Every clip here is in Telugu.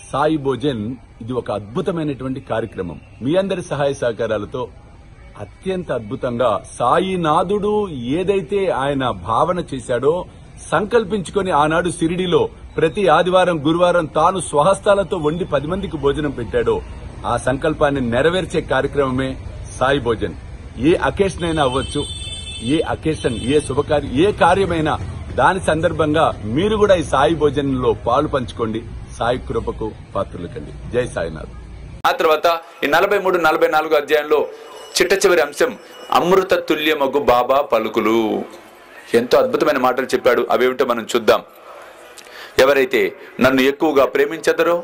సాయి భోజన్ ఇది ఒక అద్భుతమైనటువంటి కార్యక్రమం. మీ అందరి సహాయ సహకారాలతో అత్యంత అద్భుతంగా సాయినాథుడు ఏదైతే ఆయన భావన చేశాడో సంకల్పించుకొని ఆనాడు షిరిడీలో ప్రతి ఆదివారం గురువారం తాను స్వహస్తాలతో వండి 10 మందికి భోజనం పెట్టాడో ఆ సంకల్పాన్ని నెరవేర్చే కార్యక్రమమే సాయి భోజన్. ఏ అకేషన్ అయినా అవ్వచ్చు, ఏ అకేషన్, ఏ శుభకార్యం, ఏ కార్యమైనా దాని సందర్భంగా మీరు కూడా ఈ సాయి భోజనంలో పాలు పంచుకోండి. సాయి కృపకు పాత్రలు కండి. జై సాయినాథ్. ఆ తర్వాత ఈ 43, 44 అధ్యాయంలో చిట్ట చివరి అంశం అమృత తుల్యమగు బాబా పలుకులు. ఎంతో అద్భుతమైన మాటలు చెప్పాడు. అవేమిటో మనం చూద్దాం. ఎవరైతే నన్ను ఎక్కువగా ప్రేమించెదరో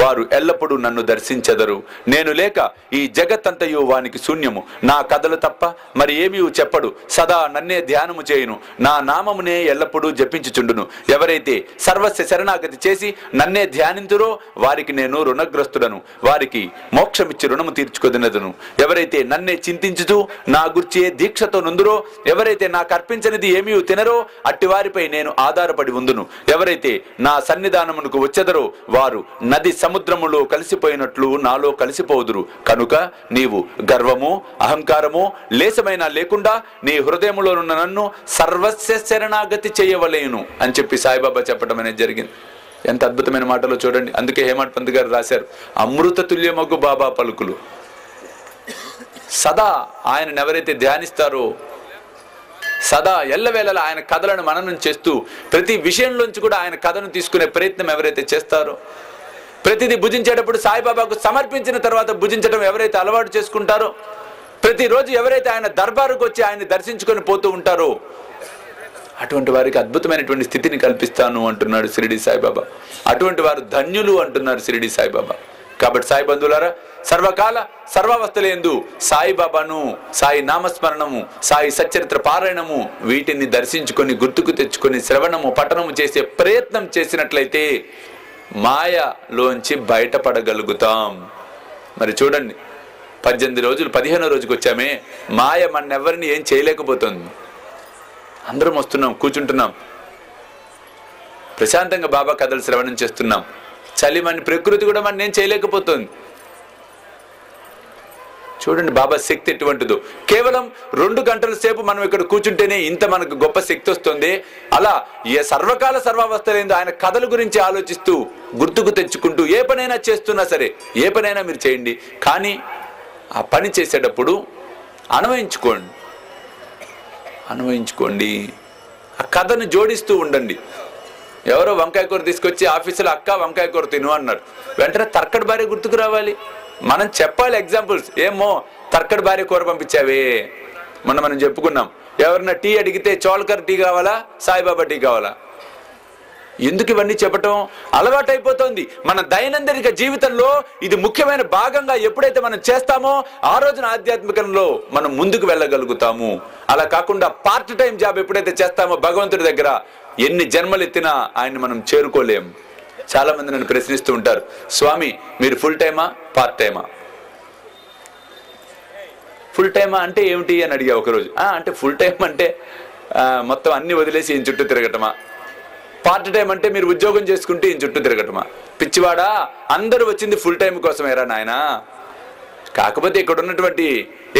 వారు ఎల్లప్పుడూ నన్ను దర్శించెదరు. నేను లేక ఈ జగత్తంతయు వానికి శూన్యము. నా కథలు తప్ప మరి ఏమీ చెప్పడు. సదా నన్నే ధ్యానము చేయును. నా నామమునే ఎల్లప్పుడూ జపించుచుండును. ఎవరైతే సర్వస్వ శరణాగతి చేసి నన్నే ధ్యానింతురో వారికి నేను రుణగ్రస్తుడను. వారికి మోక్షమిచ్చి రుణము తీర్చుకొదినదును. ఎవరైతే నన్నే చింతించుతూ నా గుర్చే దీక్షతో నుందురో, ఎవరైతే నాకు అర్పించనిది ఏమీ తినరో అట్టి వారిపై నేను ఆధారపడి ఉందును. ఎవరైతే నా సన్నిధానమునకు వచ్చెదరో వారు నది సముద్రములో కలిసిపోయినట్లు నాలో కలిసిపోదురు. కనుక నీవు గర్వము అహంకారము లేశమైనా లేకుండా నీ హృదయములోనున్న నన్ను సర్వస్వ శరణాగతి చేయవలేను అని చెప్పి సాయిబాబా చెప్పడం అనేది జరిగింది. ఎంత అద్భుతమైన మాటలో చూడండి. అందుకే హేమంత్ పంత్ గారు రాశారు, అమృత తుల్యమగు బాబా పలుకులు. సదా ఆయనను ఎవరైతే ధ్యానిస్తారో, సదా ఎల్లవేళలా ఆయన కథలను మననం చేస్తూ ప్రతి విషయంలోంచి కూడా ఆయన కథను తీసుకునే ప్రయత్నం ఎవరైతే చేస్తారో, ప్రతిదీ భుజించేటప్పుడు సాయిబాబాకు సమర్పించిన తర్వాత భుజించడం ఎవరైతే అలవాటు చేసుకుంటారో, ప్రతిరోజు ఎవరైతే ఆయన దర్బారుకు వచ్చి ఆయన్ని దర్శించుకొని పోతూ ఉంటారో అటువంటి వారికి అద్భుతమైనటువంటి స్థితిని కల్పిస్తాను అంటున్నాడు షిరిడి సాయిబాబా. అటువంటి వారు ధన్యులు అంటున్నారు షిరిడి సాయిబాబా. కాబట్టి సాయి బంధువులారా, సర్వకాల సర్వావస్థలందు సాయిబాబాను, సాయి నామస్మరణము, సాయి సచ్చరిత్ర పారాయణము వీటిని దర్శించుకొని గుర్తుకు తెచ్చుకొని శ్రవణము పఠనము చేసే ప్రయత్నం చేసినట్లయితే మాయలోంచి బయటపడగలుగుతాం. మరి చూడండి, 18 రోజులు 15వ రోజుకి వచ్చామే, మాయ మన్నెవరిని ఏం చేయలేకపోతుంది. అందరం వస్తున్నాం, కూర్చుంటున్నాం, ప్రశాంతంగా బాబా కథలు శ్రవణం చేస్తున్నాం. చలిమని ప్రకృతి కూడా మన ఏం చేయలేకపోతుంది. చూడండి బాబా శక్తి ఎటువంటిదో. కేవలం 2 గంటల సేపు మనం ఇక్కడ కూర్చుంటేనే ఇంత మనకు గొప్ప శక్తి వస్తుంది. అలా ఏ సర్వకాల సర్వావస్థలందు ఆయన కథల గురించి ఆలోచిస్తూ గుర్తుకు తెచ్చుకుంటూ ఏ పనైనా చేస్తున్నా సరే, ఏ పనైనా మీరు చేయండి, కానీ ఆ పని చేసేటప్పుడు అన్వయించుకోండి. ఆ కథను జోడిస్తూ ఉండండి. ఎవరో వంకాయ కూర తీసుకొచ్చి ఆఫీసులో అక్క వంకాయ కూర తిను అన్నారు. వెంటనే తర్కడి భార్య గుర్తుకు రావాలి. మనం చెప్పాలి ఎగ్జాంపుల్స్. ఏమో తర్కడి భార్య కూర పంపించావే, మనం చెప్పుకున్నాం. ఎవరన్నా టీ అడిగితే చోల్కర్ టీ కావాలా, సాయిబాబా టీ కావాలా? ఎందుకు ఇవన్నీ చెప్పటం? అలవాటైపోతుంది. మన దైనందిక జీవితంలో ఇది ముఖ్యమైన భాగంగా ఎప్పుడైతే మనం చేస్తామో ఆ రోజున ఆధ్యాత్మికంలో మనం ముందుకు వెళ్ళగలుగుతాము. అలా కాకుండా పార్ట్ టైం జాబ్ ఎప్పుడైతే చేస్తామో భగవంతుడి దగ్గర ఎన్ని జన్మలు ఎత్తినా ఆయన్ని మనం చేరుకోలేం. చాలా మంది నన్ను ప్రశ్నిస్తూ ఉంటారు, స్వామి మీరు ఫుల్ టైమా పార్ట్ టైమా? ఫుల్ టైమా అంటే ఏమిటి అని అడిగా ఒకరోజు. అంటే ఫుల్ టైం అంటే మొత్తం అన్ని వదిలేసి ఈయన చుట్టూ తిరగటమా? పార్ట్ టైం అంటే మీరు ఉద్యోగం చేసుకుంటే ఈయన చుట్టూ తిరగటమా? పిచ్చివాడా, అందరూ వచ్చింది ఫుల్ టైం కోసమేరా నాయనా. కాకపోతే ఇక్కడ ఉన్నటువంటి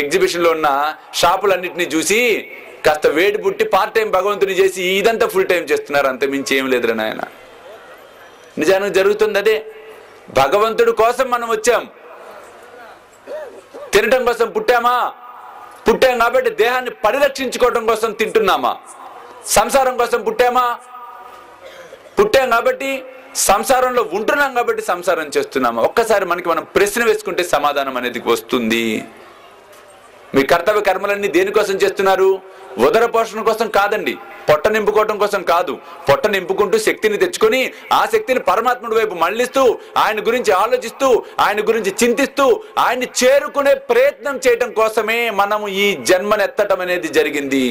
ఎగ్జిబిషన్లో ఉన్న షాపులన్నింటినీ చూసి కాస్త వేడి పుట్టి పార్ట్ టైం భగవంతుని చేసి ఇదంతా ఫుల్ టైం చేస్తున్నారు, అంత మించి ఏం లేదురా నాయన. నిజానికి జరుగుతుంది అదే. భగవంతుడి కోసం మనం వచ్చాం. తినటం కోసం పుట్టాం కాబట్టి దేహాన్ని పరిరక్షించుకోవడం కోసం తింటున్నామా? సంసారం కోసం పుట్టాం కాబట్టి సంసారంలో ఉంటున్నాం కాబట్టి సంసారం చేస్తున్నామా? ఒక్కసారి మనకి మనం ప్రశ్న వేసుకుంటే సమాధానం అనేది వస్తుంది. మీ కర్తవ్య కర్మలన్నీ దేనికోసం చేస్తున్నారు? ఉదర పోషణ కోసం కాదండి, పొట్ట నింపుకోవటం కోసం కాదు. పొట్ట నింపుకుంటూ శక్తిని తెచ్చుకొని ఆ శక్తిని పరమాత్ముడి వైపు మళ్లిస్తూ ఆయన గురించి ఆలోచిస్తూ ఆయన గురించి చింతిస్తూ ఆయన్ని చేరుకునే ప్రయత్నం చేయటం కోసమే మనము ఈ జన్మనెత్తటం అనేది జరిగింది.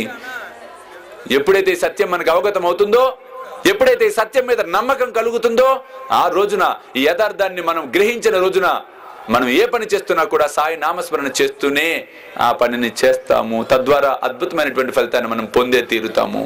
ఎప్పుడైతే సత్యం మనకు అవగతం అవుతుందో, ఎప్పుడైతే సత్యం మీద నమ్మకం కలుగుతుందో ఆ రోజున ఈ యథార్థాన్ని మనం గ్రహించిన రోజున మనం ఏ పని చేస్తున్నా కూడా సాయి నామస్మరణ చేస్తూనే ఆ పనిని చేస్తాము. తద్వారా అద్భుతమైనటువంటి ఫలితాన్ని మనం పొందే తీరుతాము.